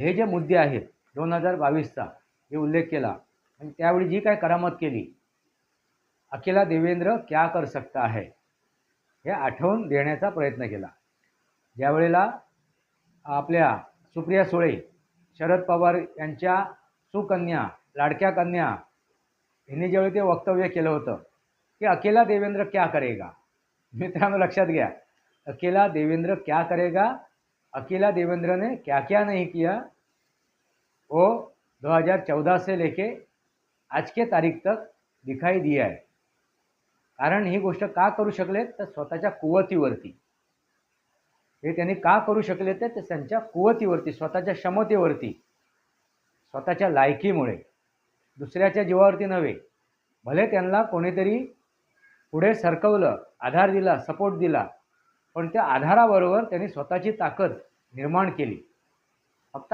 हे जे मुद्दे आहेत 2022चा जे उल्लेख केला आणि त्यावेळी जी काय करामत केली, अकेला देवेंद्र क्या कर सकता है, हे आठवून देण्याचा प्रयत्न केला. ज्यावेळेला आपल्या सुप्रिया सुळे, शरद पवार यांच्या सुकन्या, लाडक्या कन्या यांनी ज्यावेळी ते वक्तव्य केलं होतं की अकेला देवेंद्र क्या करेगा. मित्रांनो लक्षात घ्या, अकेला देवेंद्र क्या करेगा. अकेला देवेंद्र ने क्या क्या नहीं किया वो 2014 से लेके आज के तारीख तक दिखाई दिया है. कारण ही गोष्ट का करू शकले तर स्वतःच्या कुवतीवरती. हे त्यांनी का करू शकले ते त्यांच्या कुवतीवरती, स्वतःच्या क्षमतेवरती, स्वतःच्या लायकीमुळे, दुसऱ्याच्या जीवावरती नव्हे. भले त्यांना कोणीतरी पुढे सरकवलं, आधार दिला, सपोर्ट दिला, पण त्या आधाराबरोबर त्यांनी स्वतःची ताकद निर्माण केली. फक्त